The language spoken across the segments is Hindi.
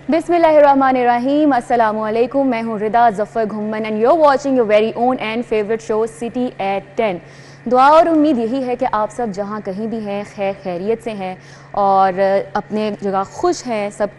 बिस्मिल्लाहिर्रहमानिर्रहीम, अस्सलामुअलैकुम। मैं हूँ Rida Zafar Ghumman and you're watching your very own and favourite show city at 10। दुआ और उम्मीद यही है कि आप सब जहाँ कहीं भी हैं खैर खैरियत से हैं और अपने जगह खुश हैं, सब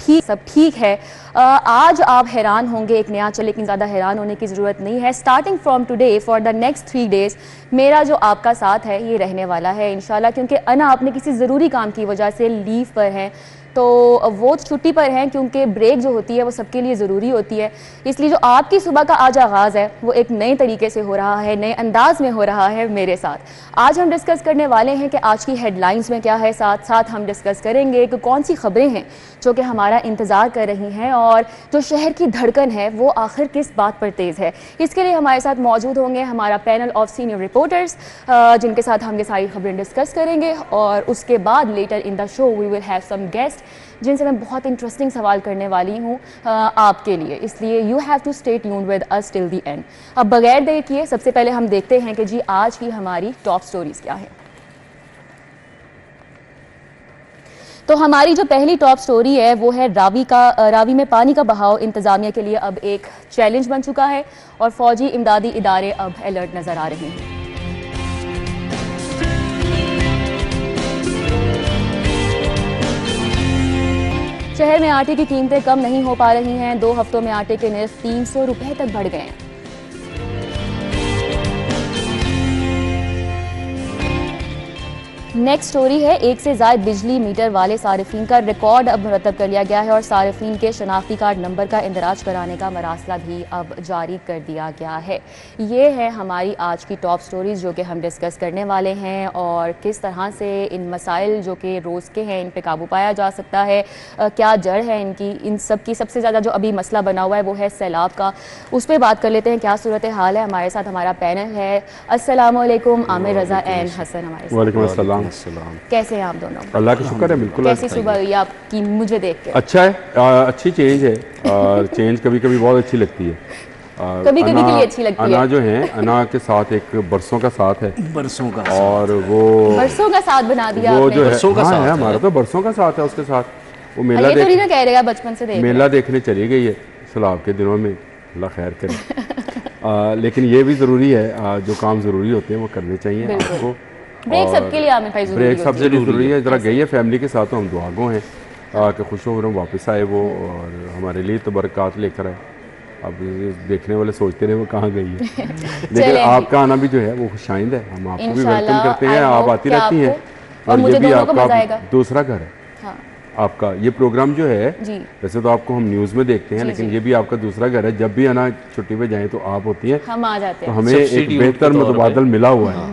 ठीक है। आज आप हैरान होंगे, एक नया चल, लेकिन ज़्यादा हैरान होने की ज़रूरत नहीं है। Starting from today for the next 3 days मेरा जो आपका साथ है ये रहने वाला है इंशाल्लाह, क्योंकि अना अपने किसी ज़रूरी काम की वजह से लीव पर हैं, तो वो छुट्टी पर हैं क्योंकि ब्रेक जो होती है वो सबके लिए ज़रूरी होती है। इसलिए जो आपकी सुबह का आज आगाज़ है वो एक नए तरीके से हो रहा है, नए अंदाज में हो रहा है मेरे साथ। आज हम डिस्कस करने वाले हैं कि आज की हेडलाइंस में क्या है, साथ साथ हम डिस्कस करेंगे कि कौन सी खबरें हैं जो कि हमारा इंतज़ार कर रही हैं और जो शहर की धड़कन है वो आखिर किस बात पर तेज़ है। इसके लिए हमारे साथ मौजूद होंगे हमारा पैनल ऑफ सीनियर रिपोर्टर्स जिनके साथ हम ये सारी खबरें डिस्कस करेंगे और उसके बाद later in the show we will have some guest जिनसे मैं बहुत इंटरेस्टिंग सवाल करने वाली हूँ आपके लिए। इसलिए you have to stay tuned with us till the end. अब बगैर देर किए सबसे पहले हम देखते हैं कि जी आज की हमारी टॉप स्टोरीज क्या है। तो हमारी जो पहली टॉप स्टोरी है वो है रावी में पानी का बहाव इंतज़ामिया के लिए अब एक चैलेंज बन चुका है और फौजी इमदादी इदारे अब अलर्ट नज़र आ रहे हैं। शहर में आटे की कीमतें कम नहीं हो पा रही हैं। 2 हफ्तों में आटे के निर्ख 300 रुपए तक बढ़ गए हैं। नेक्स्ट स्टोरी है, एक से ज़ायद बिजली मीटर वाले सारिफीन का रिकॉर्ड अब मुरतब कर लिया गया है और सारिफीन के शनाख्ती कार्ड नंबर का इंदराज कराने का मरासला भी अब जारी कर दिया गया है। ये है हमारी आज की टॉप स्टोरीज जो कि हम डिस्कस करने वाले हैं और किस तरह से इन मसाइल जो कि रोज़ के हैं इन पे काबू पाया जा सकता है, क्या जड़ है इनकी। इन सब की सबसे ज़्यादा जो अभी मसला बना हुआ है वो है सैलाब का। उस पर बात कर लेते हैं क्या सूरत हाल है। हमारे साथ हमारा पैनल है। अस्सलामुअलैकुम, आमिर रज़ा एंड हसन हमारे साथ। वालेकुम अस्सलाम। कैसे हैं आप दोनों? अल्लाह का शुक्र है, बिल्कुल। कैसी सुबह हुई आपकी मुझे देख के? अच्छा है, अच्छी चेंज है। चेंज कभी कभी बहुत अच्छी लगती है, कभी कभी के लिए अच्छी लगती है। अना जो है, अना के साथ एक बरसों का साथ है, बरसों का और वो बरसों का साथ बना दिया वो आपने। जो है, बरसों का हाँ साथ है हमारा, तो बरसों का साथ है। उसके साथ वो मेला ये थोड़ी ना कह रहे बचपन से देख मेला देखने चली गई है सैलाब के दिनों में, अल्लाह खैर करे। लेकिन ये भी ज़रूरी है, जो काम ज़रूरी होते हैं वो करने चाहिए आपको। ब्रेक सबके लिए आमिर भाई ब्रेक सबसे ज़रूरी है। ज़रा गई है फैमिली के साथ, तो हम दुआगो हैं कि खुश हो वापस आए वो और हमारे लिए तो बरक़ात लेकर आए। अब देखने वाले सोचते रहे वो कहाँ गई है। लेकिन आपका आना भी जो है वो खुशाइंद है, हम आपको भी वेलकम करते हैं। आप आती रहती हैं और ये भी आपका दूसरा घर है। हाँ। आपका ये प्रोग्राम जो है, वैसे तो आपको हम न्यूज़ में देखते हैं, लेकिन ये भी आपका दूसरा घर है। जब भी आना छुट्टी पे जाएं तो आप होती हैं, हम आ जाते हैं। तो हमें एक बेहतर मुतबादल मिला हुआ है,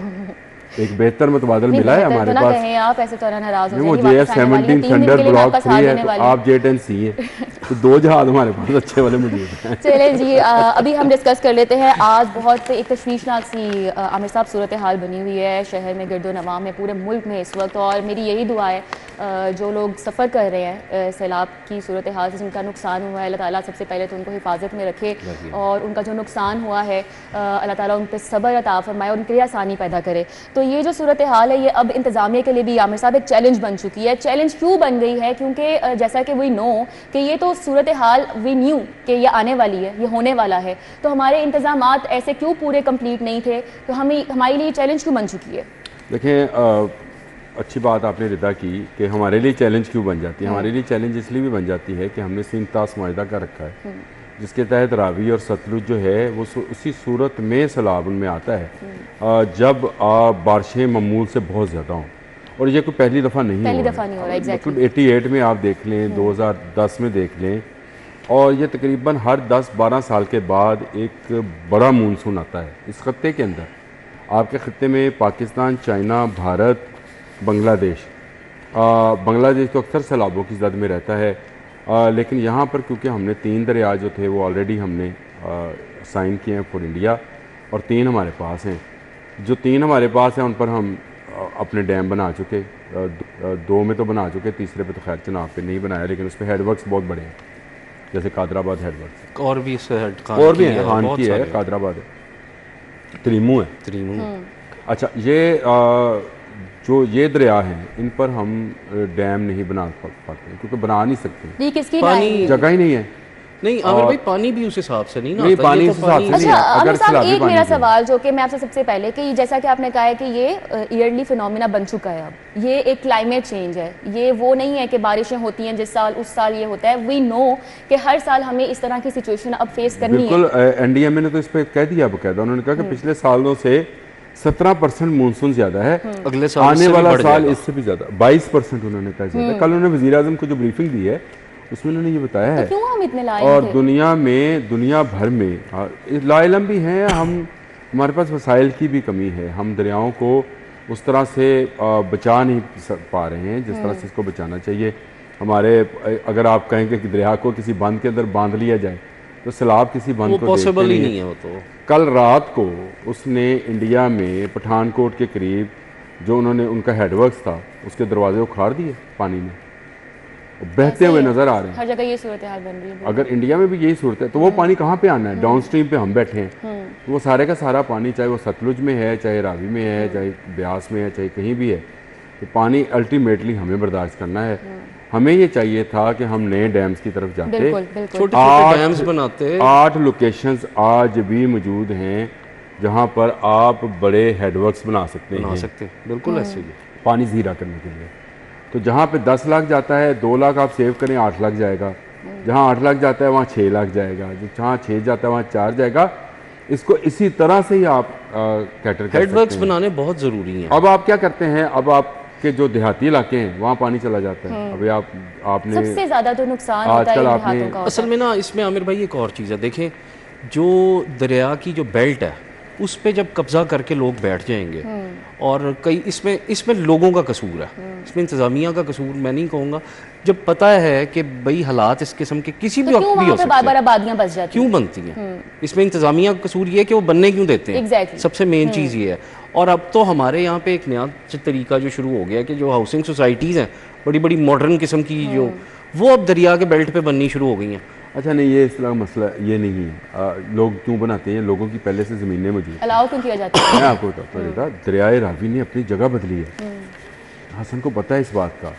एक बेहतर मुतबादल मिला है हमारे पास। आप ऐसे तो नाराज हो वो JF-17 थंडर ब्लॉक 3 है, तो आप J10C है, तो 2 जहाज हमारे पास अच्छे वाले मौजूद हैं। चलें जी, अभी हम डिस्कस कर लेते हैं। आज बहुत एक तशवीशनाक सी आमिर साहब सूरत हाल बनी हुई है शहर में, गिरदो नवाम में, पूरे मुल्क में इस वक्त। और मेरी यही दुआ है जो लोग सफ़र कर रहे हैं सैलाब की सूरत हाल से, जिनका नुकसान हुआ है, अल्लाह ताला सबसे पहले तो उनको हिफाजत में रखे और उनका जो नुकसान हुआ है अल्लाह ताला उन पर सब्र अता फरमाए और उनके लिए आसानी पैदा करे। तो ये जो सूरत हाल है ये अब इंतज़ामिया के लिए भी आमिर साहब एक चैलेंज बन चुकी है। चैलेंज क्यों बन गई है? क्योंकि जैसा कि वी नो कि ये तो सूरत हाल वी न्यू कि ये आने वाली है, ये होने वाला है, तो हमारे इंतज़ामात ऐसे क्यों पूरे कंप्लीट नहीं थे? तो हमारे लिए चैलेंज क्यों बन चुकी है? देखें, अच्छी बात आपने रिदा की कि हमारे लिए चैलेंज क्यों बन जाती है। हमारे लिए चैलेंज इसलिए भी बन जाती है कि हमने सिंतास माहिदा का रखा है, जिसके तहत रावी और सतलुज जो है वो उसी सूरत में सैलाब उनमें आता है जब बारिशें मामूल से बहुत ज़्यादा हों। और ये कोई पहली दफ़ा नहीं हो रहा है। मतलब 88 में आप देख लें, 2010 में देख लें, और ये तकरीबन हर 10-12 साल के बाद एक बड़ा मानसून आता है इस खत्ते के अंदर। आपके खत्ते में पाकिस्तान, चाइना, भारत, बांग्लादेश तो अक्सर सैलाबों की जद में रहता है। लेकिन यहाँ पर क्योंकि हमने 3 दरिया जो थे वो ऑलरेडी हमने साइन किए हैं फॉर इंडिया, और 3 हमारे पास हैं। जो 3 हमारे पास हैं उन पर हम अपने डैम बना चुके, 2 में तो बना चुके, तीसरे पे तो खैर चनाब पे नहीं बनाया, लेकिन उस पर हेडवर्क्स बहुत बड़े हैं, जैसे कादराबाद हेडवर्क्स, और भी हैं, खान की है, कादराबाद है, त्रीमू है। त्रीमू। अच्छा, ये जो ये दरिया हैं इन पर हम डैम नहीं बना पाते क्योंकि बना नहीं सकते, ये किसकी पानी- राय है? जगह ही नहीं है। नहीं आमिर भाई, पानी भी उस हिसाब से नहीं ना नहीं, आता, पानी ये तो उस हिसाब से नहीं अच्छा है। अगर आमिर साहब, सैलाबी एक पानी मेरा जो है। सवाल जो कि मैं आपसे सबसे पहले कि जैसा कि आपने कहा है कि ये ईयरली फिनोमिना बन चुका है, अब ये एक क्लाइमेट चेंज है, ये वो नहीं है कि बारिशें होती हैं जिस साल उस साल ये होता है। वी नो कि हर साल हमें इस तरह की सिचुएशन अब फेस करनी है। बिल्कुल, एनडीएमए ने तो इस पर कह दिया बकायदा, उन्होंने कहा कि पिछले सालों से 17% मानसून ज्यादा है, अगले साल आने इससे भी वाला बढ़ साल जाएगा। इससे भी ज्यादा 22% उन्होंने कहा ज्यादा। कल उन्होंने वजीर आजम को जो ब्रीफिंग दी है उसमें उन्होंने ये बताया तो है। क्यों हम इतने लायक और थे? दुनिया भर में लाइलम भी हैं हम, हमारे पास वसाइल की भी कमी है, हम दरियाओं को उस तरह से बचा नहीं पा रहे हैं जिस तरह से इसको बचाना चाहिए। हमारे अगर आप कहेंगे कि दरिया को किसी बंद के अंदर बांध लिया जाए तो सैलाब किसी बंद वो को पॉसिबल देखते ही नहीं नहीं है। है वो तो। कल रात को उसने इंडिया में पठानकोट के करीब जो उन्होंने उनका हेडवर्क्स था उसके दरवाजे उखाड़ दिए पानी में, बहते ऐसे ही हुए है। नजर आ रहे हैं। हर जगह ये सूरत हाल बन रही है। अगर इंडिया में भी यही सूरत है तो वो पानी कहाँ पे आना है? डाउन स्ट्रीम पे हम बैठे हैं, तो वो सारे का सारा पानी चाहे वो सतलुज में है, चाहे रावी में है, चाहे ब्यास में है, चाहे कहीं भी है, तो पानी अल्टीमेटली हमें बर्दाश्त करना है। हमें ये चाहिए था कि हम नए डैम्स की तरफ जाते। बिल्कुल बिल्कुल। छोटे आठ- छोटे डैम्स बनाते। 8 लोकेशंस आज भी मौजूद हैं जहाँ पर आप बड़े हेडवर्क्स बना सकते बना हैं सकते हैं, बिल्कुल ऐसे ही है। पानी ज़ीरा करने के लिए। तो जहाँ पे 10 लाख जाता है 2 लाख आप सेव करें 8 लाख जाएगा, जहाँ 8 लाख जाता है वहाँ 6 लाख जाएगा, जहाँ 6 जाता है वहाँ 4 जाएगा। इसको इसी तरह से ही आप कैटर कर हेडवर्क्स सकते हैं। बनाने बहुत ज़रूरी हैं। अब आप क्या करते हैं, अब आपके जो देहाती इलाके हैं वहाँ पानी चला जाता है। अभी आपने सबसे ज्यादा तो नुकसान होता है आजकल इन आपने- देहातों का। असल में ना इसमें आमिर भाई एक और चीज़ है, देखें जो दरिया की जो बेल्ट है उस पे जब कब्जा करके लोग बैठ जाएंगे, और कई इसमें लोगों का कसूर है, इसमें इंतज़ामिया का कसूर मैं नहीं कहूँगा। जब पता है कि भाई हालात इस किस्म के किसी भी तो क्यों वक्त भी वहाँ हो पे सकते बार बार हैं, आबादियां बस जाती हैं? क्यों बनती हैं, इसमें इंतज़ामिया का कसूर ये है कि वो बनने क्यों देते हैं। Exactly. सबसे मेन चीज़ ये है। और अब तो हमारे यहाँ पे एक नया तरीका जो शुरू हो गया कि जो हाउसिंग सोसाइटीज़ हैं बड़ी बड़ी मॉडर्न किस्म की, जो वो अब दरिया के बेल्ट पे बननी शुरू हो गई हैं। अच्छा नहीं, ये इस तरह मसला ये नहीं है। लोग क्यों बनाते हैं? लोगों की पहले से ज़मीनें मौजूद हैं। अलाउ क्यों किया जाता है? मैं आपको बताता हूँ बेटा, दरियाए रावी ने अपनी जगह बदली है। हसन को पता है इस बात का।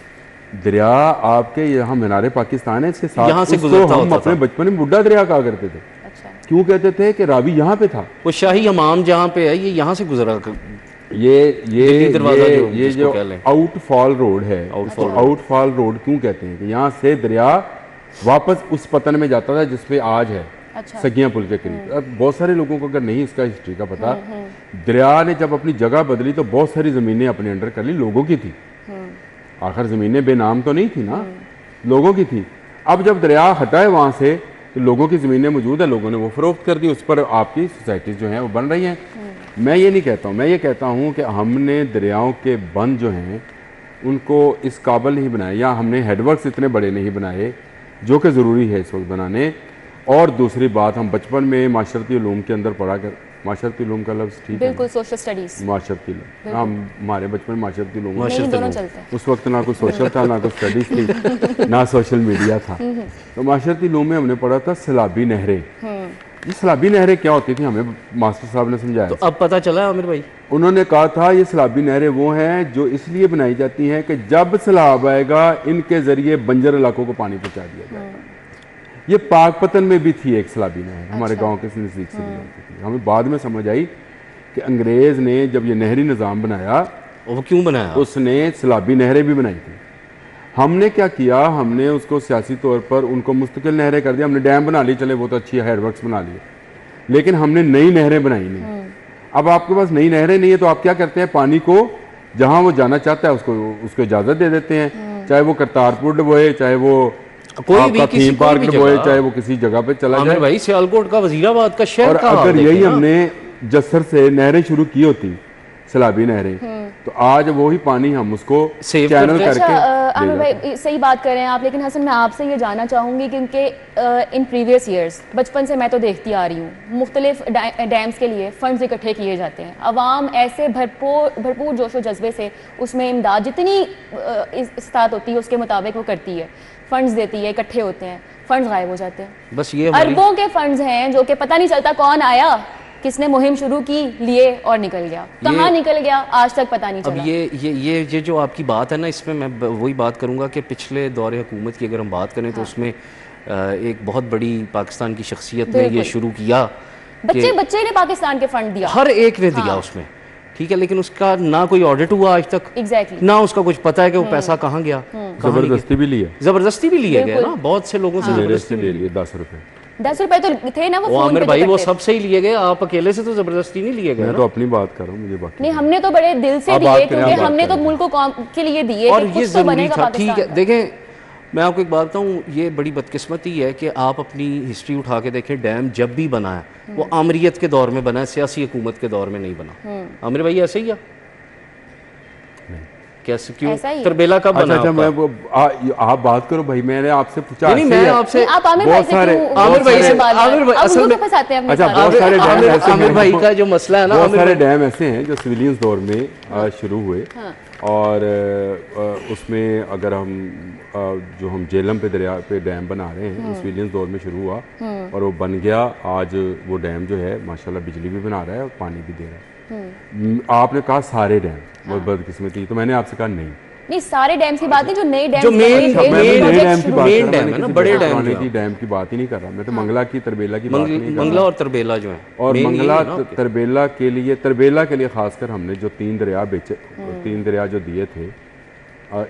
दरिया आपके यहाँ मीनारे पाकिस्तान है, इसके साथ यहाँ से उसको गुजरता हम होता अपने था। बचपन में बुढ़ा दरिया कहा करते थे। अच्छा। क्यों कहते थे कि रावी यहाँ पे था। वो शाही हमाम जहाँ पे है ये यहाँ से गुजरा ये दरवाज़ा जो ये जिसको जो कह लें। आउटफॉल रोड है, आउटफॉल रोड क्यों कहते हैं कि यहाँ से दरिया वापस उस पतन में जाता था जिसपे आज है, अच्छा। सगिया पुल के करीब। अब बहुत सारे लोगों को अगर नहीं इसका हिस्ट्री का पता, दरिया ने जब अपनी जगह बदली तो बहुत सारी ज़मीनें अपने अंडर कर ली, लोगों की थी। आखिर ज़मीनें बेनाम तो नहीं थी ना, लोगों की थी। अब जब दरिया हटा है वहाँ से तो लोगों की ज़मीनें मौजूद है, लोगों ने वो फरोख्त कर दी, उस पर आपकी सोसाइटीज़ जो हैं वो बन रही हैं। मैं ये नहीं कहता हूँ, मैं ये कहता हूँ कि हमने दरियाओं के बंद जो हैं उनको इस काबिल नहीं बनाया, या हमने हेडवर्क्स इतने बड़े नहीं बनाए जो कि ज़रूरी है इस वक्त बनाने। और दूसरी बात, हम बचपन में माशरती उलूम के अंदर पढ़ा कर, माशरती उलूम का लफ्ज़ ठीक है, बिल्कुल सोशल स्टडीज माशरती उलूम, हम हमारे बचपन में माशरती उलूम नहीं, दोनों चलते हैं। उस वक्त ना कोई सोशल था, ना कोई स्टडीज थी, ना सोशल मीडिया था। तो माशरती उलूम में हमने पढ़ा था सैलाबी नहरें। ये सैलाबी नहरें क्या होती थी हमें मास्टर साहब ने समझाया। तो अब पता चला आमिर भाई। उन्होंने कहा था ये सैलाबी नहरें वो हैं जो इसलिए बनाई जाती हैं कि जब सैलाब आएगा इनके जरिए बंजर इलाकों को पानी पहुंचा दिया जाएगा। ये पाकपतन में भी थी एक सैलाबी नहर, हमारे गांव के नज़दीक से गुजरती थी। हमें बाद में समझ आई कि अंग्रेज़ ने जब ये नहरी निज़ाम बनाया वो क्यों बनाया? उसने सैलाबी नहरें भी बनाई थी। हमने क्या किया, हमने उसको सियासी तौर पर उनको मुस्तकिल नहरें कर दिया। हमने डैम बना लिए, चले वो तो अच्छी हेडवर्क्स बना लिए, लेकिन हमने नई नहरें बनाई नहीं। अब आपके पास नई नहरें नहीं है तो आप क्या करते हैं, पानी को जहां वो जाना चाहता है उसको इजाज़त दे देते हैं, चाहे वो करतारपुर डबोए, चाहे वो कोई भी आपका किसी थीम पार्क कोई भी डबोए, जगह। चाहे वो किसी जगह पे चला आमिर जाए। भाई सियालकोट का वजीराबाद का शहर और का हाल अगर देखें यही ना। हमने जसर से नहरें शुरू की होती, सैलाबी नहरें, तो आज वो ही पानी हम उसको सेव चैनल करते। करके अच्छा आमिर ले भाई सही बात कर रहे हैं आप, लेकिन हसन मैं आपसे ये जानना चाहूँगी क्योंकि इन प्रीवियस ईयर्स बचपन से मैं तो देखती आ रही हूँ मुख्तलिफ डैम्स के लिए फंड्स इकट्ठे किए जाते हैं। अवाम ऐसे भरपूर जोशो जज्बे से उसमें इमदाद जितनी इस्तात होती है उसके मुताबिक वो करती है, फंड्स देती है, इकट्ठे होते हैं, फंड्स गायब हो जाते हैं। बस ये हमारी अरबों के फंड्स हैं जो कि पता नहीं चलता कौन आया किसने मुहिम शुरू की, लिए और निकल गया, कहाँ निकल गया आज तक पता नहीं चला। अब ये जो आपकी बात है ना, इसमें मैं वही बात करूंगा कि पिछले दौरे हुकूमत की अगर हम बात करें तो उसमें एक बहुत बड़ी पाकिस्तान की शख्सियत ने ये शुरू किया, बच्चे ने पाकिस्तान के फंड दिया, हर एक ने दिया उसमें, ठीक है, लेकिन उसका ना कोई ऑडिट हुआ आज तक, ना उसका कुछ पता है कि वो पैसा कहाँ गया। जबरदस्ती भी लिया, जबरदस्ती भी लिए गए ना, बहुत से लोगों से जबरदस्ती ले लिए 10 रुपए। 10 रुपए तो थे ना वो आमिर भाई, वो सबसे ही लिए गए, आप अकेले से तो जबरदस्ती नहीं लिए गए। मैं तो अपनी बात कर रहा हूँ, मुझे बाकी नहीं, हमने तो बड़े दिल से दिए, क्योंकि हमने तो मुल्क के लिए दिए, और ये जरूरी था, ठीक है। देखें, मैं आपको एक बात बताऊँ, ये बड़ी बदकिस्मती है कि आप अपनी हिस्ट्री उठा के देखें, डैम जब भी बना है वो आमरीत के दौर में बना है, सियासी हुकूमत के दौर में नहीं बना। आमिर भाई ऐसे ही है? कैसे, क्यों? तरबेला कब बना? अच्छा, मैं आप बात करो भाई, मैंने आपसे पूछा। नहीं, मैं आपसे बहुत सारे आमिर भाई असल में अच्छा, बहुत सारे डैम ऐसे आमिर भाई का जो मसला है ना, बहुत सारे डैम ऐसे हैं जो सिविलियंस दौर में शुरू हुए, और उसमें अगर हम जो हम झेलम पे दरिया पे डैम बना रहे हैं, सिविलियंस दौर में शुरू हुआ और वो बन गया। आज वो डैम जो है माशाल्लाह बिजली भी बना रहा है और पानी भी दे रहा है। आपने कहा सारे डैम, बहुत बदकिस्मती, तो मैंने आपसे कहा नहीं, सारे डैम्स की बात नहीं, जो नए डैम, जो मेन डैम की बात है ना, बड़े डैम की बात ही नहीं कर रहा मैं, तो मंगला की तरबेला की बात नहीं कर रहा। मंगला और तरबेला जो है, और मंगला तरबेला के लिए खासकर हमने जो 3 दरिया बेचे, 3 दरिया जो दिए थे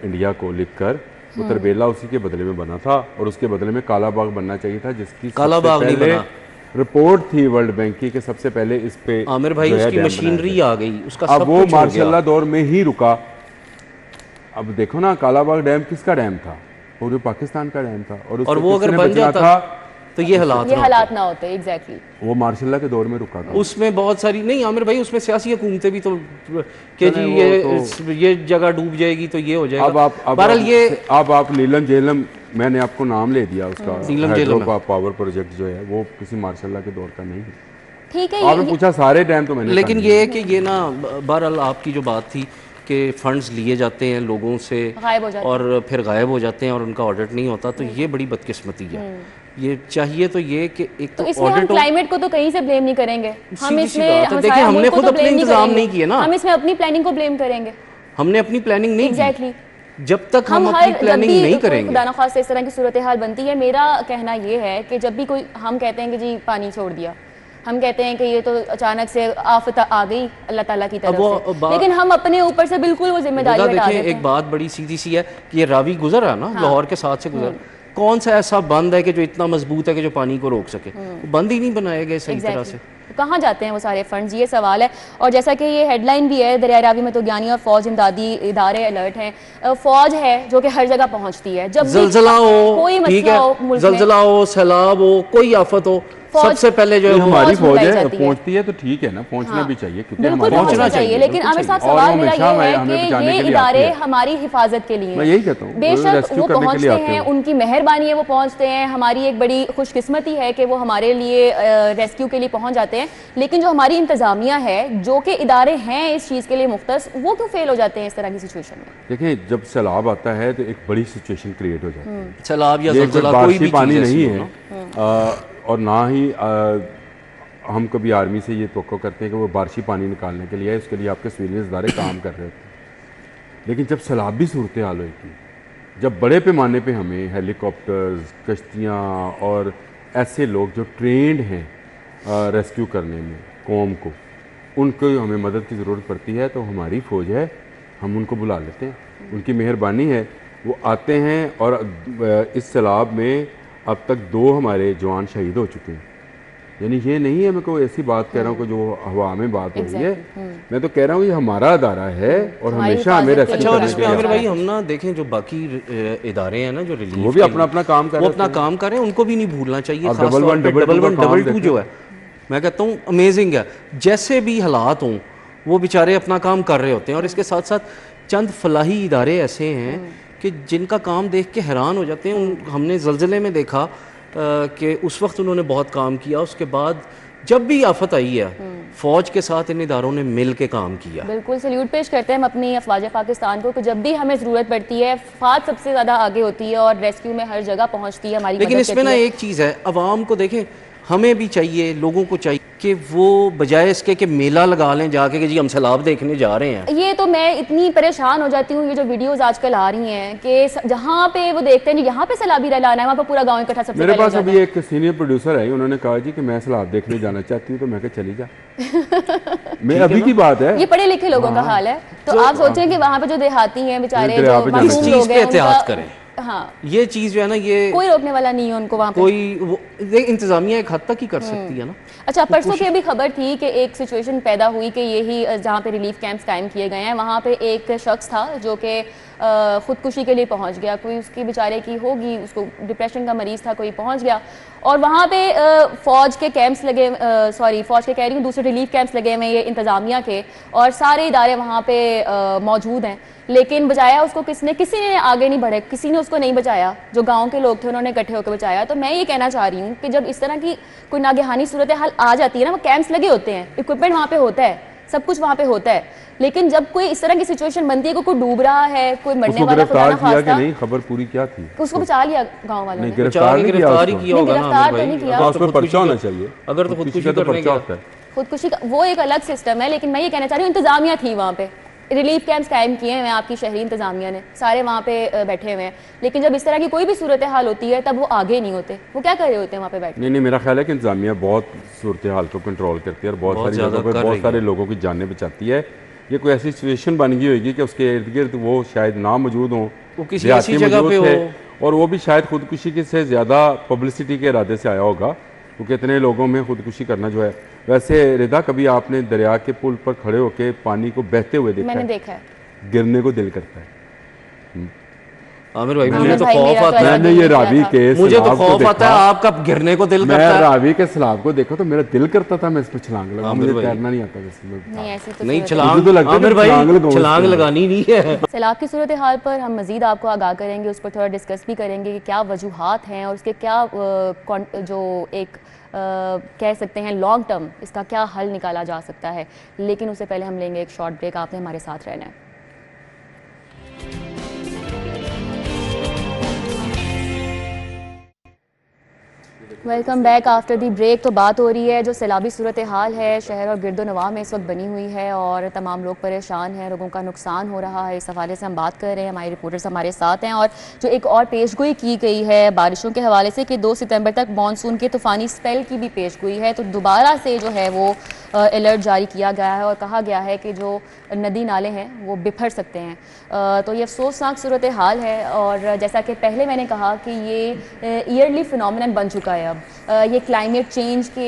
इंडिया को लिखकर, वो तरबेला उसी के बदले में बना था, और उसके बदले में काला बाग बनना चाहिए था, जिसकी कालाबाग नहीं बना। रिपोर्ट थी वर्ल्ड बैंक की कि सबसे पहले इस पे आमिर भाई उसकी मशीनरी आ गई, उसका अब वो मार्शल्ला दौर में ही रुका। अब देखो ना, कालाबाग डैम किसका डैम था? पूरे पाकिस्तान का डैम था, और वो अगर बन जाता तो ये हालात ना होते। एग्जैक्टली, वो मार्शल्ला के दौर में रुका था। उसमें बहुत सारी, नहीं आमिर भाई, उसमें सियासी हुकूमतें भी तो कि जी ये जगह डूब जाएगी तो ये हो जाएगा। अब आप नीलम झेलम, मैंने आपको नाम ले दिया उसका, हाइड्रो पावर प्रोजेक्ट जो है वो किसी मार्शल्ला के दौर का नहीं है, ठीक है। आपने पूछा सारे डैम, तो मैंने लेकिन ये है कि ये ना, बहरहाल आपकी जो बात थी कि फंड्स लिए जाते हैं लोगों से और फिर गायब हो जाते हैं और उनका ऑडिट नहीं होता, तो ये बड़ी बदकिस्मती है। ये चाहिए तो ये कि एक तो इसमें हम क्लाइमेट को तो कहीं से ब्लेम नहीं करेंगे, हम इसमें देखिए हमने खुद अपने इंतजाम नहीं किए ना, हम इसमें अपनी प्लानिंग को ब्लेम करेंगे। हमने अपनी प्लानिंग नहीं एग्जैक्टली, जब तक हम अपनी प्लानिंग नहीं करेंगे, खुदा न खास्ता इस तरह की सूरत हाल बनती है। मेरा कहना ये है कि जब भी कोई, हम कहते हैं कि जी पानी छोड़ दिया, हम कहते हैं कि ये तो अचानक से आफत आ गई अल्लाह ताला की तरफ से, लेकिन हम अपने ऊपर से बिल्कुल वो जिम्मेदारी हटा देते हैं। एक बात बड़ी सीधी सी है कि ये रावी गुजर है ना, लाहौर के साथ से गुजर, कौन सा ऐसा बंद है कि जो इतना मजबूत है कि जो पानी को रोक सके? बंद ही नहीं बनाए गए सही तरह से। कहाँ जाते हैं वो सारे फंड्स, ये सवाल है। और जैसा कि ये हेडलाइन भी है, दरिया रावी में तो ज्ञानी और फौज इमदादी इदारे अलर्ट हैं। फौज है जो कि हर जगह पहुंचती है, जब जलजला हो, कोई मसला हो, जलजला हो, सैलाब हो, कोई आफत हो, सबसे पहले जो हमारी फौज है पहुंचती है, तो ठीक है ना, पहुंचना भी चाहिए, क्योंकि बिल्कुल पहुंचना चाहिए। लेकिन आमिर साहब, सवाल मेरा ये है कि ये इदारे हमारी हिफाजत के लिए, मैं यही कहता हूँ, बेशक वो पहुंचते हैं, उनकी मेहरबानी है वो पहुंचते हैं, हमारी एक बड़ी खुशकिस्मती है कि वो हमारे लिए रेस्क्यू के लिए पहुंच जाते हैं, लेकिन जो हमारी इंतजामिया है, जो कि इदारे हैं इस चीज़ के लिए मुख्तस, वो क्यों फेल हो जाते हैं इस तरह की सिचुएशन में? देखें, जब सैलाब आता है तो एक बड़ी सिचुएशन क्रिएट हो जाती है। सैलाब या ज़लज़ला कोई भी पानी नहीं है, और ना ही हम कभी आर्मी से ये तवक्को करते हैं कि वो बारिशी पानी निकालने के लिए, उसके लिए आपके सिविलियंस इदारे काम कर रहे होते हैं। लेकिन जब सैलाबी सूरत हाल होगी, जब बड़े पैमाने पे हमें हेलीकॉप्टर्स, कश्तियाँ और ऐसे लोग जो ट्रेंड हैं रेस्क्यू करने में कौम को, उनको हमें मदद की ज़रूरत पड़ती है, तो हमारी फ़ौज है, हम उनको बुला लेते हैं, उनकी मेहरबानी है, वो आते हैं। और इस सैलाब में अब तक 2 हमारे जवान शहीद हो चुके हैं। यानी ये नहीं है मैं कोई ऐसी बात कह रहा हूँ कि जो हवा में बात हो रही है, मैं तो कह रहा हूँ ये हमारा अदारा है और हमेशा हमें रेस्क्यू करने के लिए। और इसमें आमिर भाई हम ना देखें, जो बाकी इदारे हैं ना जो रिलीफ, वो भी अपना अपना काम कर रहे हैं, वो अपना काम कर रहे हैं, उनको भी नहीं भूलना चाहिए। डबल 1 डबल 2 जो है, मैं कहता हूँ अमेजिंग है। जैसे भी हालात हों, वो बेचारे अपना काम कर रहे होते हैं। और इसके साथ साथ चंद फलाही इदारे ऐसे हैं कि जिनका काम देख के हैरान हो जाते हैं। हमने ज़लज़ले में देखा कि उस वक्त उन्होंने बहुत काम किया, उसके बाद जब भी आफत आई है, फौज के साथ इन इदारों ने मिल के काम किया। बिल्कुल सल्यूट पेश करते हैं हम अपनी अफवाज पाकिस्तान को कि जब भी हमें ज़रूरत पड़ती है, फौज सबसे ज़्यादा आगे होती है और रेस्क्यू में हर जगह पहुंचती है हमारी। लेकिन इसमें ना एक चीज़ है, अवाम को देखें, हमें भी चाहिए, लोगों को चाहिए कि वो बजाय इसके कि मेला लगा लें जाके कि जी हम सैलाब देखने जा रहे हैं। ये तो मैं इतनी परेशान हो जाती हूँ, ये जो वीडियोस आजकल आ रही हैं कि जहाँ पे वो देखते हैं जी यहाँ पे सैलाबी लाना है, वहाँ पे पूरा गांव इकट्ठा सबसे मेरे पहले हो पास जाता अभी एक सीनियर प्रोड्यूसर है, उन्होंने कहा जी कि मैं सैलाब देखने जाना चाहती हूँ, तो मैं कहा चली जा। मैं अभी की बात है। ये पढ़े लिखे लोगों का हाल है। तो आप सोचें कि वहाँ पे जो देहाती हैं बेचारे, दरिया जो पे जाना मासूम चाहिए। लोग इस चीज़ पे हैं, एहतियात उनका करें। हाँ, ये चीज़ जो है ना, ये कोई रोकने वाला नहीं है उनको वहाँ पे। कोई वो इंतजामिया एक हद तक ही कर सकती है ना। अच्छा, परसों की अभी खबर थी कि एक सिचुएशन पैदा हुई कि यही जहाँ पे रिलीफ कैंप्स कायम किए गए हैं, वहाँ पे एक शख्स था जो कि खुदकुशी के लिए पहुँच गया। कोई उसकी बेचारे की होगी, उसको डिप्रेशन का मरीज़ था, कोई पहुँच गया और वहाँ पे फ़ौज के कैंप्स लगे, सॉरी फ़ौज के कह रही हूँ, दूसरे रिलीफ कैंप्स लगे हुए हैं ये इंतज़ामिया के, और सारे इदारे वहाँ पे मौजूद हैं। लेकिन बचाया उसको किसी ने आगे नहीं बढ़े, किसी ने उसको नहीं बचाया। जो गांव के लोग थे उन्होंने इकट्ठे होकर बचाया। तो मैं ये कहना चाह रही हूँ कि जब इस तरह की कोई नागहानी सूरत हाल आ जाती है ना, वो कैंप्स लगे होते हैं, इक्विपमेंट वहाँ पे होता है, सब कुछ वहाँ पे होता है, लेकिन जब कोई इस तरह की सिचुएशन बनती है, कोई डूब रहा है, कोई मरने उसको वाला, गिरफ्तार खुदा ना किया कि खास्ता, नहीं, खबर पूरी क्या थी? उसको बचा लिया गाँव वालों नहीं, ने। गिरफ्तार नहीं किया गिरफ्तार ही उसको। किया होगा ना गिरफ्तार आमिर तो नहीं भाई। किया। तो अगर तो उसमें पर्चा खुदकुशी होना का- चाहिए। अगर तो खुदकुशी खुदकुशी का तो करने पर्चा गया। होता है। खुदकुशी का वो एक अलग सिस्टम है, लेकिन मैं ये कहना चाह रही हूँ इंतजामिया थी वहाँ पे, रिलीफ कैंप्स कायम किए हैं आपकी शहरी इंतजामिया ने, सारे वहाँ पे बैठे हुए हैं। लेकिन जब इस तरह की कोई भी सूरत हाल होती है तब वो आगे नहीं होते। वो क्या कर रहे होते हैं वहाँ पे बैठ? नहीं, मेरा ख्याल है कि इंतजामिया बहुत सूरत हाल को कंट्रोल करती है और बहुत सारी ज़्यादा जगहों पे कर बहुत रही सारे है। लोगों की जानें बचाती है। ये कोई ऐसी सिचुएशन बन गई होगी कि उसके इर्द गिर्द वो शायद ना मौजूद हों, वो किसी देहाती ऐसी जगह मौजूद पे थे, हो। और वो भी शायद खुदकुशी के से ज़्यादा पब्लिसिटी के इरादे से आया होगा, क्योंकि इतने लोगों में खुदकुशी करना जो है। वैसे रिदा, कभी आपने दरिया के पुल पर खड़े होकर पानी को बहते हुए देखा मैंने है? देखा है। गिरने को दिल करता है। आमिर भाई, आमिर मुझे तो भाई, खौफ मेरा तो आता ऐसा है। मैंने दिल ये नहीं किया रावी था। के मुझे तो सैलाब को खौफ आता है, देखा। आपका गिरने को दिल मैं करता है। रावी के सैलाब को देखा तो मेरा दिल करता था मैं इस पर छलांग लगाऊं। आमिर मुझे भाई। तैरना नहीं आता वैसे में। नहीं, ऐसी तो नहीं, सूरत- छलांग मुझे तो लगता है आमिर कि भाई, छलांग लगाओ छलांग इसके लगानी नहीं है। सैलाब की सूरत हाल पर हम मज़ीद आपको आगाह करेंगे, उस पर थोड़ा डिस्कस भी करेंगे कि क्या वजूहात हैं और उसके क्या जो एक कह सकते हैं लॉन्ग टर्म इसका क्या हल निकाला जा सकता है। लेकिन उससे पहले हम लेंगे एक शॉर्ट ब्रेक। आपने हमारे साथ रहना है। Welcome back after the break. तो बात हो रही है जो सैलाबी सूरत हाल है शहर और गिरदो नवाह में इस वक्त बनी हुई है और तमाम लोग परेशान हैं, लोगों का नुकसान हो रहा है। इस हवाले से हम बात कर रहे हैं, हमारे रिपोर्टर्स हमारे साथ हैं। और जो एक और पेशगोई की गई है बारिशों के हवाले से कि 2 सितंबर तक मानसून के तूफ़ानी स्पेल की भी पेशगोई है, तो दोबारा से जो है वो अलर्ट जारी किया गया है और कहा गया है कि जो नदी नाले हैं वो बिफर सकते हैं। तो ये अफसोसनाक सूरत हाल है और जैसा कि पहले मैंने कहा कि ये ईयरली फिनोमिनन बन चुका है। अब ये क्लाइमेट चेंज के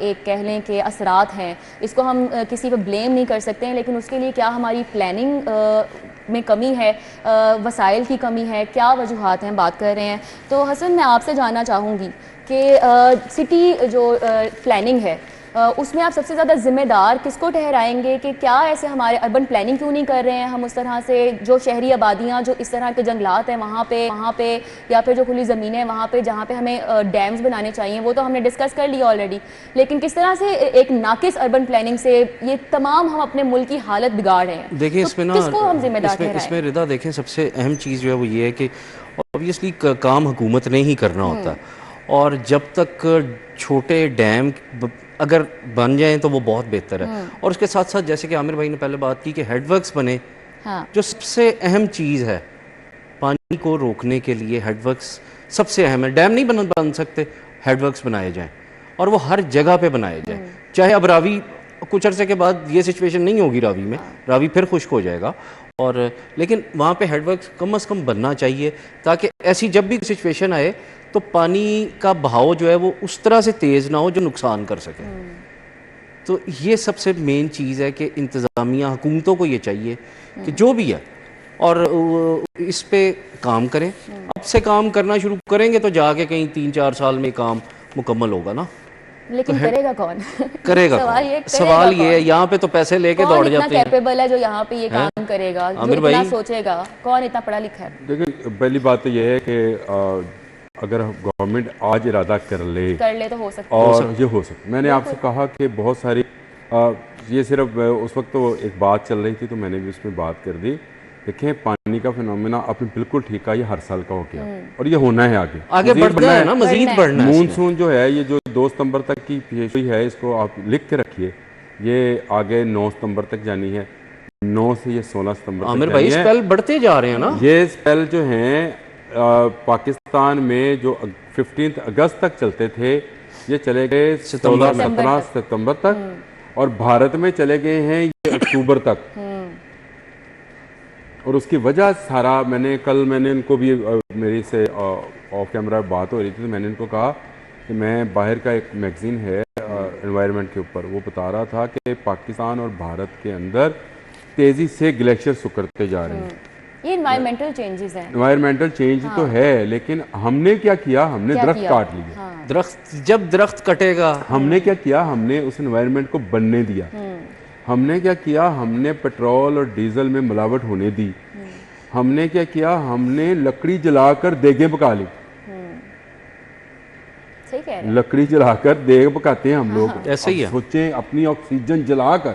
एक कह लें कि असरात हैं, इसको हम किसी पर ब्लेम नहीं कर सकते हैं, लेकिन उसके लिए क्या हमारी प्लानिंग में कमी है, वसाइल की कमी है, क्या वजूहात हैं, बात कर रहे हैं। तो हसन, मैं आपसे जानना चाहूँगी कि सिटी जो प्लानिंग है उसमें आप सबसे ज़्यादा जिम्मेदार किसको ठहराएंगे कि क्या ऐसे हमारे अर्बन प्लानिंग क्यों नहीं कर रहे हैं हम उस तरह से, जो शहरी आबादियाँ जो इस तरह के जंगलात हैं वहाँ पे या फिर जो खुली ज़मीनें हैं वहाँ पे जहाँ पे हमें डैम्स बनाने चाहिए, वो तो हमने डिस्कस कर लिया ऑलरेडी। लेकिन किस तरह से एक नाकिस अर्बन प्लानिंग से ये तमाम हम अपने मुल्क की हालत बिगाड़ रहे हैं। देखिए, तो इसमें ना किसको हम जिम्मेदार ठहराएं? इसमें रिदा देखें, सबसे अहम चीज़ जो है वो ये है कि ऑब्वियसली काम हुकूमत ने ही करना होता है, और जब तक छोटे डैम अगर बन जाएं तो वो बहुत बेहतर है। और उसके साथ साथ जैसे कि आमिर भाई ने पहले बात की कि हेडवर्क्स बने, हाँ। जो सबसे अहम चीज़ है पानी को रोकने के लिए, हेडवर्क्स सबसे अहम है। डैम नहीं बन सकते, हेडवर्क्स बनाए जाएं और वो हर जगह पे बनाए जाएं। चाहे अब रावी कुछ अरसे के बाद ये सिचुएशन नहीं होगी, रावी में रावी फिर खुश्क हो जाएगा, और लेकिन वहाँ पे हेडवर्क्स कम से कम बनना चाहिए ताकि ऐसी जब भी सिचुएशन आए तो पानी का बहाव जो है वो उस तरह से तेज़ ना हो जो नुकसान कर सके। तो ये सबसे मेन चीज़ है कि इंतज़ामिया, हुकूमतों को ये चाहिए कि जो भी है और इस पे काम करें। अब से काम करना शुरू करेंगे तो जाके कहीं 3-4 साल में काम मुकम्मल होगा ना। लेकिन करेगा कौन? करेगा सवाल ये है, यहाँ पे तो पैसे लेके दौड़ जाते हैं। कैपेबल है जो यहाँ पे ये काम करेगा, जो इतना सोचेगा? कौन इतना पढ़ा लिखा है? देखिए, पहली बात तो ये है कि अगर गवर्नमेंट आज इरादा कर ले तो हो सकता है, और ये हो सकता। मैंने आपसे कहा कि बहुत सारी ये सिर्फ उस वक्त तो एक बात चल रही थी तो मैंने भी उसमें बात कर दी देखें पानी का फिनोमेना आपने बिल्कुल ठीक कहा, ये हर साल का हो गया और ये होना है आगे आगे बढ़ना है ना, मजीद बढ़ना है। मानसून जो है ये जो 2 सितंबर तक की पेशगोई है, इसको आप लिख के रखिए, ये आगे 9 सितंबर तक जानी है, 9 से ये 16 सितंबर आमिर तक भाई जानी है। स्पेल बढ़ते जा रहे हैं ना। ये स्पेल जो हैं पाकिस्तान में जो 15 अगस्त तक चलते थे, ये चले गए 16-17 सितंबर तक और भारत में चले गए हैं ये अक्टूबर तक। और उसकी वजह सारा मैंने इनको भी मेरी से ऑफ कैमरा बात हो रही थी, तो मैंने इनको कहा कि मैं बाहर का एक मैगजीन है एनवायरनमेंट के ऊपर, वो बता रहा था कि पाकिस्तान और भारत के अंदर तेज़ी से ग्लेशियर सुकड़ते जा रहे हैं। ये एनवायरमेंटल चेंजेस हैं। एनवायरमेंटल चेंज तो है, लेकिन हमने क्या किया, हमने दरख्त काट लिए। दरख्त जब दरख्त कटेगा, हमने क्या किया, हमने उस एनवायरनमेंट को बनने दिया। हमने क्या किया, हमने पेट्रोल और डीजल में मिलावट होने दी। हमने क्या किया, हमने लकड़ी जलाकर देगें पका ली। सही कह रहे हैं। लकड़ी जलाकर देग पकाते हैं हम लोग। ऐसे ही है। सोचें, अपनी ऑक्सीजन जलाकर,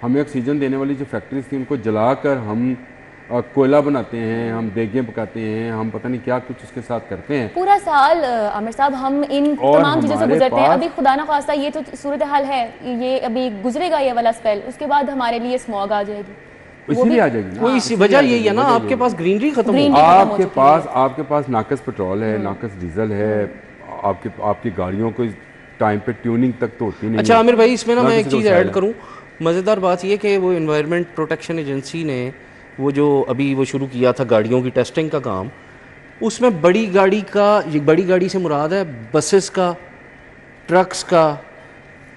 हमें ऑक्सीजन देने वाली जो फैक्ट्रीज थी उनको जलाकर हम कोयला बनाते हैं, हम देगें पकाते हैं, हम पता नहीं क्या कुछ उसके साथ करते हैं। पूरा साल आमिर साहब हम इन तमाम चीज़ों से गुजरते हैं। अभी खुदा ना खास्ता ये तो सूरत हाल है, ये अभी गुजरेगा ये वाला स्पेल, उसके बाद हमारे लिए स्मॉग आ जाएगी, इसीलिए आ जाएगी। कोई इसी वजह यही है ना, आपके पास ग्रीनरी खत्म हो, आपके पास नाकस पेट्रोल है, नाकस डीजल है, आपकी गाड़ियों को टाइम पे ट्यूनिंग तक तो होती नहीं। अच्छा आमिर भाई, इसमें ना मैं एक चीज़ ऐड करूं, मज़ेदार बात ये कि वो एनवायरनमेंट प्रोटेक्शन एजेंसी ने वो जो अभी वो शुरू किया था गाड़ियों की टेस्टिंग का काम, उसमें बड़ी गाड़ी से मुराद है बसेस का, ट्रक्स का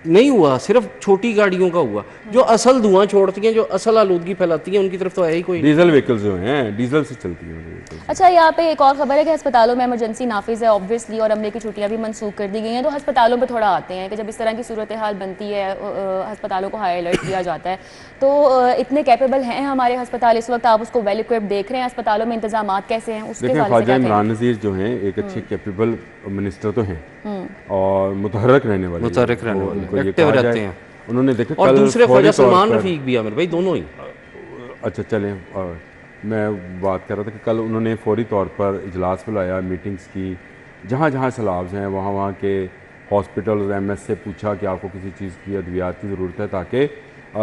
नहीं हुआ, सिर्फ छोटी गाड़ियों का हुआ जो असल धुआं छोड़ती हैं, जो असल आलूदगी फैलाती हैं, उनकी तरफ तो है ही कोई। डीजल व्हीकल्स जो हैं डीजल से चलती हैं। अच्छा, यहाँ पे एक और खबर है कि अस्पतालों में इमरजेंसी नाफिज है ऑब्वियसली, और अमले की छुट्टियां भी मनसूख कर दी गई हैं। तो अस्पतालों पे थोड़ा आते हैं कि जब इस तरह की सूरत हाल बनती है, अस्पतालों को हाई अलर्ट किया जाता है। तो इतने कैपेबल हैं हमारे अस्पताल इस वक्त, आप उसको वेल इक्विप्ड देख रहे हैं, अस्पताल में इंतजाम कैसे हैं उसके देखिए, ख्वाजा इमरान नज़ीर जो हैं एक अच्छे कैपेबल मिनिस्टर तो हैं और मुतहर्रिक रहने वाले, एक्टिव रहते हैं। उन्होंने देखा और दूसरे ख्वाजा सलमान रफीक भी आमिर भाई, दोनों ही। अच्छा चलें, मैं बात कर रहा था कि कल उन्होंने फौरी तौर पर इजलास बुलाया, मीटिंग्स की, जहाँ जहाँ सैलाब्स हैं वहाँ के हॉस्पिटल एमएस से पूछा कि आपको किसी चीज़ की अद्वियात की ज़रूरत है, ताकि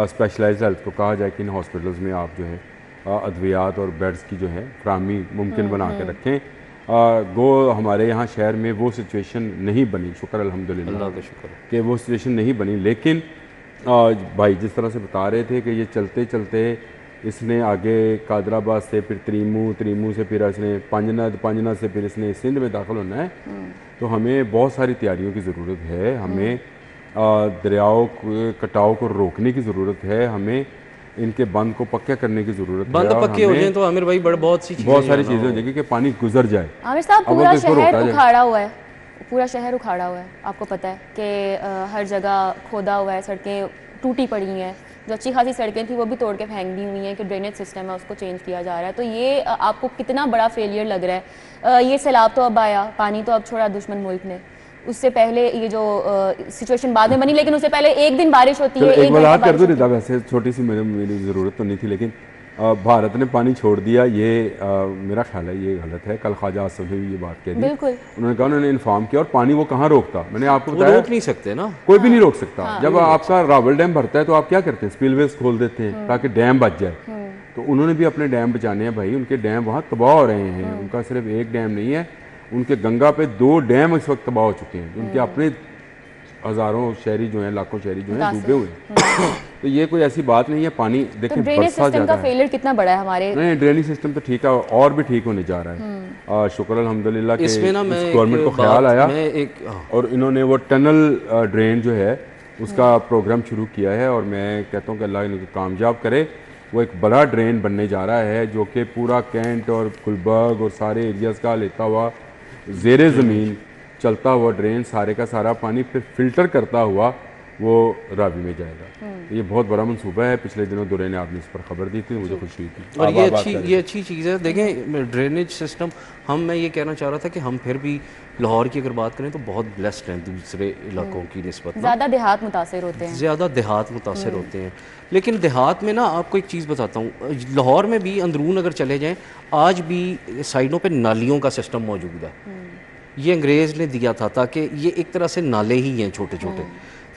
स्पेशलाइज्ड हेल्थ को कहा जाए कि इन हॉस्पिटल्स में आप जो है अद्वियात और बेड्स की जो है फ्राहमी मुमकिन बना के रखें। गो हमारे यहाँ शहर में वो सिचुएशन नहीं बनी, शुक्र अल्हम्दुलिल्लाह का शुक्र कि वो सिचुएशन नहीं बनी। लेकिन भाई जिस तरह से बता रहे थे कि ये चलते चलते इसने आगे कादराबाद से फिर त्रीमू से फिर इसने पंजनद से फिर इसने सिंध में दाखिल होना है। तो हमें बहुत सारी तैयारियों की ज़रूरत है, हमें दरियाओं के कटाव को रोकने की ज़रूरत है, हमें इनके बंद को पक्का करने की ज़रूरत है। बंद पक्के हो जाए तो आमिर भाई बहुत सारी चीज़ें हो जाएगी कि पानी गुजर जाए। आमिर साहब, पूरा शहर उखाड़ा हुआ है, पूरा शहर उखाड़ा हुआ है, आपको पता है कि हर जगह खोदा हुआ है, सड़कें टूटी पड़ी हैं, जो अच्छी खासी सड़कें थी वो भी तोड़ के फेंक दी हुई हैं कि ड्रेनेज सिस्टम है उसको चेंज किया जा रहा है। तो ये आपको कितना बड़ा फेलियर लग रहा है? ये सैलाब तो अब आया, पानी तो अब छोड़ा दुश्मन मुल्क ने, उससे पहले ये जो सिचुएशन बाद में बनी, लेकिन उससे पहले एक दिन बारिश होती है, एक घंटा कर दो रिदा, वैसे छोटी सी मेरी ज़रूरत तो नहीं थी, लेकिन भारत ने पानी छोड़ दिया, ये मेरा ख्याल है ये गलत है। कल ख्वाजा आसिफ ने भी ये बात कह दी, बिल्कुल उन्होंने कहा उन्होंने इन्फॉर्म किया, और पानी वो कहाँ रोकता, मैंने आपको बताया रोक नहीं सकते ना, कोई भी नहीं रोक सकता। जब आपका रावल डैम भरता है तो आप क्या करते हैं, स्पिलवेज खोल देते हैं ताकि डैम बच जाए। तो उन्होंने भी अपने डैम बचाने हैं भाई, उनके डैम वहाँ तबाह हो रहे हैं, उनका सिर्फ एक डैम नहीं है, उनके गंगा पे 2 डैम इस वक्त तबाह हो चुके हैं, उनके अपने हज़ारों शहरी जो हैं, लाखों शहरी जो हैं डूबे हुए हैं। तो ये कोई ऐसी बात नहीं है। पानी देखिए, ड्रेनेज सिस्टम का फेलियर कितना बड़ा है हमारे। नहीं, ड्रेनेज सिस्टम तो ठीक है और भी ठीक होने जा रहा है, शुक्र अल्हम्दुलिल्लाह कि इसमें ना मैं गवर्नमेंट को ख्याल आया एक और इन्होंने वो टनल ड्रेन जो है उसका प्रोग्राम शुरू किया है, और मैं कहता हूँ कि अल्लाह इनको कामयाब करे। वो एक बड़ा ड्रेन बनने जा रहा है जो कि पूरा कैंट और गुलबर्ग और सारे एरियाज़ का लेता हुआ ज़ेरे ज़मीन चलता हुआ ड्रेन सारे का सारा पानी फिर फिल्टर करता हुआ वो रावी में जाएगा। तो ये बहुत बड़ा मंसूबा है। पिछले दिनों दुरे ने आपने इस पर खबर दी थी, मुझे खुशी हुई थी। और आप बात कर रहे ये अच्छी चीज़ है। देखें ड्रेनेज सिस्टम, मैं ये कहना चाह रहा था कि हम फिर भी लाहौर की अगर बात करें तो बहुत ब्लेस्ड हैं दूसरे इलाकों की निस्बत। ज़्यादा देहात मुतासर होते हैं, ज़्यादा देहात मुतासर होते हैं, लेकिन देहात में ना आपको एक चीज़ बताता हूँ, लाहौर में भी अंदरून अगर चले जाएं आज भी साइडों पे नालियों का सिस्टम मौजूद है। ये अंग्रेज़ ने दिया था ताकि ये एक तरह से नाले ही हैं छोटे छोटे,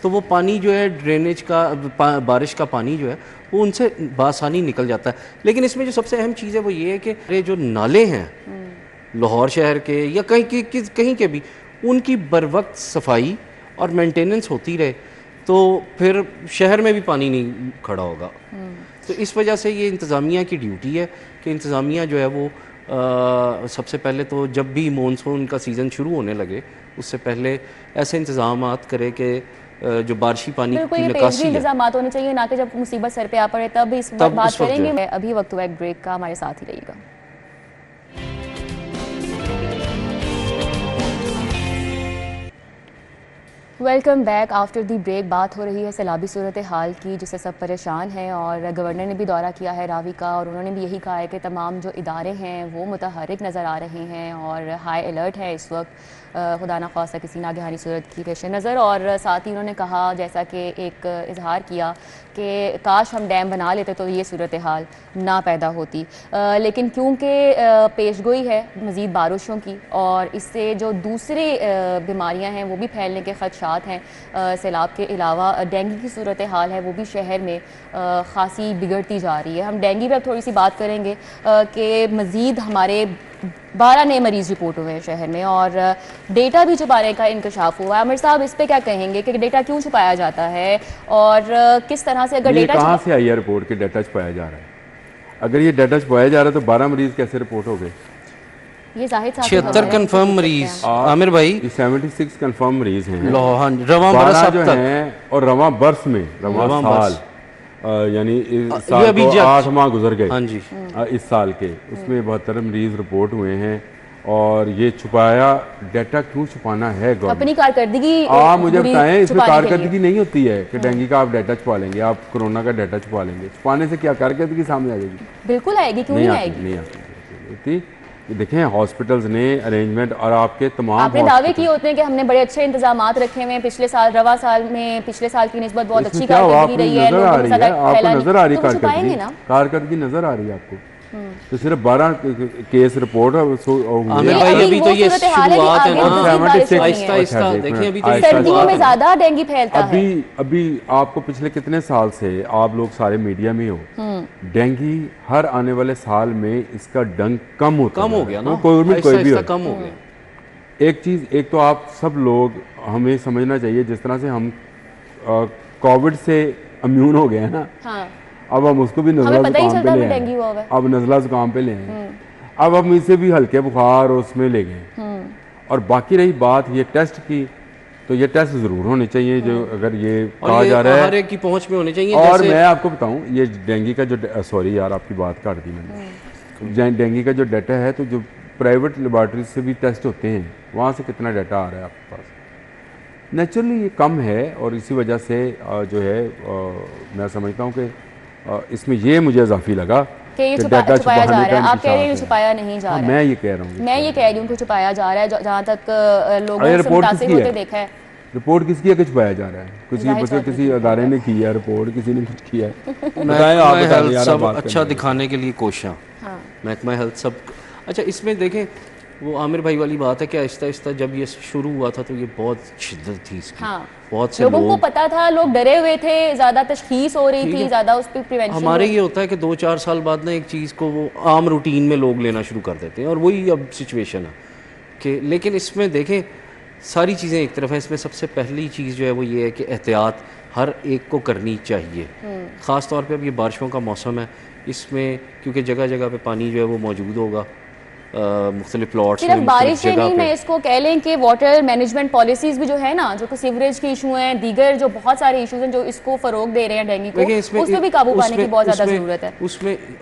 तो वो पानी जो है ड्रेनेज का बारिश का पानी जो है वो उनसे बासानी निकल जाता है। लेकिन इसमें जो सबसे अहम चीज़ है वो ये है कि ये जो नाले हैं लाहौर शहर के या कहीं के भी, उनकी बर वक्त सफाई और मेंटेनेंस होती रहे तो फिर शहर में भी पानी नहीं खड़ा होगा। तो इस वजह से ये इंतज़ामिया की ड्यूटी है कि इंतज़ामिया जो है वो सबसे पहले तो जब भी मानसून का सीज़न शुरू होने लगे उससे पहले ऐसे इंतज़ाम करे कि जो बारिशी पानी की निकासी है, इंतजाम होने चाहिए, ना कि जब मुसीबत सर पे आ पड़े तब इस पर बात करेंगे। अभी वक्त हुआ एक ब्रेक का, हमारे साथ ही रहिएगा। Welcome back after the break. बात हो रही है सैलाबी सूरत हाल की जिससे सब परेशान हैं और गवर्नर ने भी दौरा किया है रावी का और उन्होंने भी यही कहा है कि तमाम जो इदारे हैं वो मुतहर्रिक नज़र आ रहे हैं और हाई अलर्ट है इस वक्त, खुदा ना ख्वास्ता किसी नागहानी सूरत की पेश नज़र। और साथ ही उन्होंने कहा, जैसा कि एक इजहार किया कि काश हम डैम बना लेते तो ये सूरत हाल ना पैदा होती, लेकिन क्योंकि पेशगोई है मज़ीद बारिशों की और इससे जो दूसरी बीमारियां हैं वो भी फैलने के खदशात हैं, सैलाब के अलावा डेंगू की सूरत हाल है वो भी शहर में ख़ासी बिगड़ती जा रही है। हम डेंगू पर अब थोड़ी सी बात करेंगे कि मज़ीद हमारे 12 नए मरीज़ रिपोर्ट हुए हैं शहर में और डेटा भी छुपाने का इंकशाफ हुआ है। आमिर साहब, इस पे क्या कहेंगे कि डेटा क्यों छुपाया जाता है और किस तरह से अगर डेटा कहाँ से आई है रिपोर्ट कि डेटा छुपाया जा रहा है? अगर ये डेटा छुपाया जा रहा है तो 12 मरीज कैसे रिपोर्ट हो गए? ये जाहिर 76 कंफर्म मरीज आमिर भाई, 76 कंफर्म मरीज हैं। रवां बरस जो हैं और रवां बरस में रवां साल यानी इस साल अभी को 8 माह गुजर गए। हाँ जी, इस साल के उसमें 72 मरीज रिपोर्ट हुए हैं और ये छुपाया डेटा क्यों छुपाना है? अपनी कारकर्दगी आप मुझे बताएं, इसमें कारकर्दगी नहीं होती है कि डेंगू का आप डेटा छुपा लेंगे, आप कोरोना का डेटा छुपा लेंगे। छुपाने से क्या कारकर्दगी सामने आ जाएगी? बिल्कुल आएगी, क्यों नहीं आएगी? नहीं आती। देखें हॉस्पिटल्स ने अरेंजमेंट और आपके तमाम आपने दावे किए होते हैं कि हमने बड़े अच्छे इंतजामात रखे हुए हैं पिछले साल, रवा साल में पिछले साल की निस्बत बहुत अच्छी कारकर्दगी रही है, आपको नजर आ रही है कारकर्दगी नजर आ रही है आपको? तो सिर्फ 12 केस रिपोर्ट आमिर भाई अभी तो ये शुरुआत है ना, आहिस्ता देखिए अभी तो सर्दियों में ज्यादा डेंगू फैलता है। अभी आपको पिछले कितने साल से आप लोग सारे मीडिया में हो, डेंगू हर आने वाले साल में इसका डंक कम हो गया ना, कोई भी कम हो गया। एक चीज, एक तो आप सब लोग हमें समझना चाहिए जिस तरह से हम कोविड से इम्यून हो गए हैं ना, अब हम उसको भी नज़ला जुकाम पे ले आए, अब नज़ला जुकाम पे ले आए, अब हम इसे भी हल्के बुखार उसमें ले गए। और बाकी रही बात ये टेस्ट की, तो ये टेस्ट ज़रूर होने चाहिए जो अगर ये कहा जा रहा है हर एक की पहुंच में होने चाहिए। और मैं आपको बताऊं ये डेंगू का जो सॉरी यार आपकी बात काट दी मैंने, डेंगू का जो डाटा है तो जो प्राइवेट लेबॉर्ट्री से भी टेस्ट होते हैं वहाँ से कितना डाटा आ रहा है आपके पास? नेचुरली ये कम है और इसी वजह से जो है मैं समझता हूँ कि इसमें ये मुझे इजाफी लगा कि ये छुपाया जा रहा है। आप कह रहे हैं छुपाया नहीं जा रहा है, मैं ये कह रहा हूँ, मैं ये कह रही हूँ कि छुपाया जा रहा है। जहाँ तक लोगों से मुतासिर होते देखा है, रिपोर्ट किसकी है कि छुपाया जा रहा है? किसी अदारे ने की है रिपोर्ट, किसी ने कुछ किया है? सब अच्छा दिखाने के लिए कोशिश, महकमा हेल्थ सब अच्छा। इसमें देखें वो आमिर भाई वाली बात है कि आहिस्ता आहिस्ता जब ये शुरू हुआ था तो ये बहुत शिद्दत थी इसकी, बहुत से लोगों को पता था, लोग डरे हुए थे, ज़्यादा तशखीस हो रही थी, ज़्यादा उस पर प्रिवेंशन। हमारे ये होता है कि 2-4 साल बाद ना एक चीज़ को वो आम रूटीन में लोग लेना शुरू कर देते हैं और वही अब सिचुएशन है कि, लेकिन इसमें देखें सारी चीज़ें एक तरफ है, इसमें सबसे पहली चीज़ जो है वो ये है कि एहतियात हर एक को करनी चाहिए। ख़ास तौर पर अब ये बारिशों का मौसम है, इसमें क्योंकि जगह जगह पे पानी जो है वो मौजूद होगा, मुख्तलिफ प्लॉट्स सिर्फ बारिश ही नहीं, मैं इसको कह लें कि वाटर मैनेजमेंट पॉलिसीज भी जो है ना, जो सीवरेज के इशू हैं, दीगर जो बहुत सारे इशूज हैं जो इसको फरोग दे रहे हैं डेंगू को, उसमें भी काबू पाने की बहुत ज़्यादा ज़रूरत है।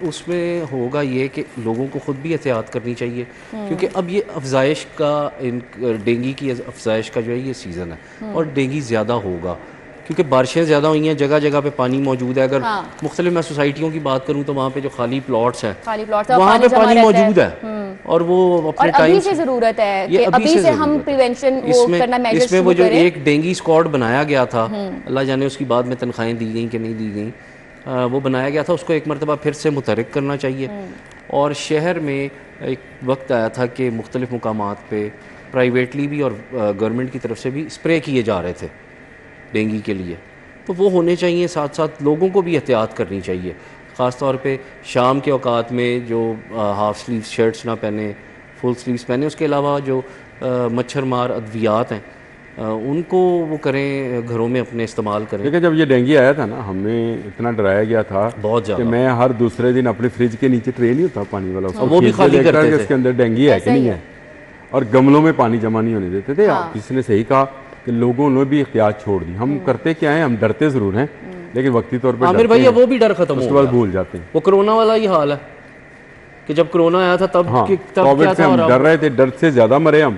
उसमें होगा ये कि लोगों को खुद भी एहतियात करनी चाहिए क्योंकि अब ये अफजाइश का डेंगू की अफजाइश का जो है ये सीज़न है और डेंगू ज़्यादा होगा। क्योंकि बारिशें ज़्यादा हुई हैं, जगह जगह पे पानी मौजूद है। अगर हाँ। मुख्तलिफ मैं सोसाइटियों की बात करूँ तो वहाँ पे जो खाली प्लॉट्स हैं खाली प्लॉट था, वहाँ पे जमा पानी रहता है। मौजूद है और वो और अपने अभी टाइम से ज़रूरत है ये कि अभी से हम ज़रूरत है। प्रिवेंशन वो इसमें करना मेजर्स इसमें वो शुरू जो करें। एक डेंगी स्क्वाड बनाया गया था, अल्लाह जाने उसकी बाद में तनख्वाहें दी गई कि नहीं दी गई, वो बनाया गया था, उसको एक मरतबा फिर से मुतहरिक करना चाहिए। और शहर में एक वक्त आया था कि मुख्तलिफ मकामात पे प्राइवेटली भी और गवर्नमेंट की तरफ से भी स्प्रे किए जा रहे थे डेंगी के लिए, तो वो होने चाहिए। साथ साथ लोगों को भी एहतियात करनी चाहिए, ख़ास तौर पे शाम के औकात में जो हाफ स्लीव शर्ट्स ना पहने, फुल स्लीव्स पहने। उसके अलावा जो मच्छर मार अद्वियात हैं उनको वो करें, घरों में अपने इस्तेमाल करें। देखिए, जब ये डेंगू आया था ना, हमें इतना डराया गया था बहुत कि ज़्यादा। मैं हर दूसरे दिन अपने फ्रिज के नीचे ट्रे नहीं होता पानी वाला, उसको वो भी खींच के खाली देखता करते कि थे। उसके अंदर डेंगू है कि नहीं है, और गमलों में पानी जमा नहीं होने देते थे। हाँ। किसी ने सही कहा कि लोगों ने भी एहतियात छोड़ दी। हम करते क्या है, हम डरते ज़रूर हैं लेकिन वक्ती तौर पर आमिर डरते भैया हैं, वो भी डर खत्म उसके हो बाद गया। भूल जाते हैं। वो कोरोना वाला ही हाल है कि जब कोरोना आया था तब हाँ, तब कोविड क्या से था, हम और डर रहे थे, डर से ज़्यादा मरे हम,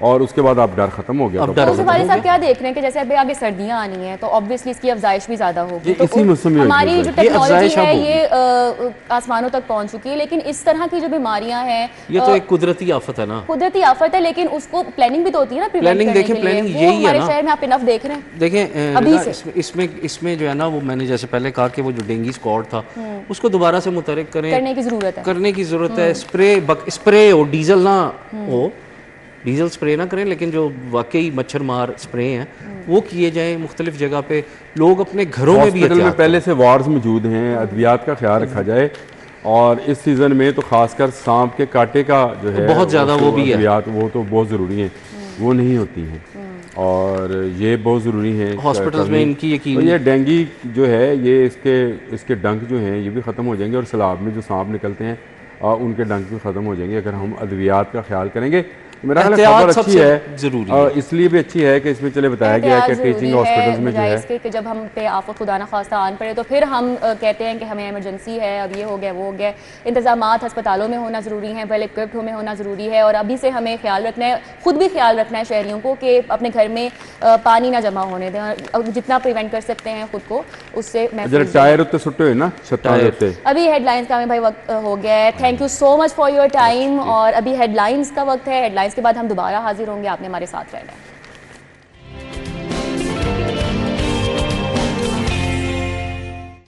और उसके बाद आप डर खत्म हो गया। अब तो डर तो खत्म सफारी हो साहब गया। क्या देख रहे हैं कि जैसे अभी आगे सर्दियां आनी हैं तो ऑब्वियसली इसकी अफजाइश भी ज़्यादा होगी, ये तो इसी मौसम में हमारी होगी जो अफजाइश। ये टेक्नोलॉजी अफजाइश है अब ये आसमानों तक पहुंच चुकी है, लेकिन इस तरह की जो बीमारियां हैं ये तो एक कुदरती आफत है ना। कुदरती आफत है, लेकिन उसको प्लानिंग भी तो होती है ना प्रिवेंट प्लानिंग करने देखें, के लिए। प्लानिंग वो यही है हमारे ना। शहर में आप इनफ देख रहे हैं देखें अभी रिदा, से। इसमें जो है ना, वो मैंने जैसे पहले कहा कि वो जो डेंगी स्क्वाड था उसको दोबारा से मुतहरिक करने की ज़रूरत है। करने की ज़रूरत है। स्प्रे हो, डीजल ना हो, डीजल स्प्रे ना करें, लेकिन जो वाकई मच्छर मार स्प्रे हैं वो किए जाएं मुख्तलिफ जगह पे। लोग अपने घरों में भी हॉस्पिटल में एहतियात पहले से वार्ड्स मौजूद हैं, अद्वियात का ख्याल रखा जाए, और इस सीज़न में तो खासकर सांप के कांटे का जो है बहुत ज़्यादा वो भी है। अद्वियात वो तो बहुत ज़रूरी हैं, वो नहीं होती हैं, और ये बहुत ज़रूरी है हॉस्पिटल्स में इनकी यकीन। तो ये डेंगी जो है ये इसके डंक जो हैं ये भी ख़त्म हो जाएंगे, और सैलाब में जो सांप निकलते हैं उनके डंक भी ख़त्म हो जाएंगे अगर हम अद्वियात का ख्याल करेंगे। मेरा ख्याल है एहतियात खबर अच्छी सबसे है, ज़रूरी है। इसलिए भी अच्छी है कि इसमें चले बताया गया है कि एहतियात टीचिंग ज़रूरी हॉस्पिटल्स में जो बजाय है इसके कि जब हम पे आफत खुदा न खास्ता आन पड़े तो फिर हम कहते हैं कि हमें इमरजेंसी है, अब ये हो गया वो हो गया। इंतजामात हस्पतालों में होना ज़रूरी है, वेल इक्विप्ड में होना ज़रूरी है, और अभी से हमें ख्याल रखना है, खुद भी ख्याल रखना है शहरियों को कि अपने घर में पानी ना जमा होने दें, और जितना प्रिवेंट कर सकते हैं खुद को उससे जरा महफूज टायर उत्ते सुट्टे हुए ना छत्ता टायर। उत्ते। अभी हेडलाइंस का हमें भाई वक्त हो गया है। Thank you so much for your time, और अभी हेडलाइंस का वक्त है। हेडलाइंस के बाद हम दोबारा हाजिर होंगे, आपने हमारे साथ रहना है।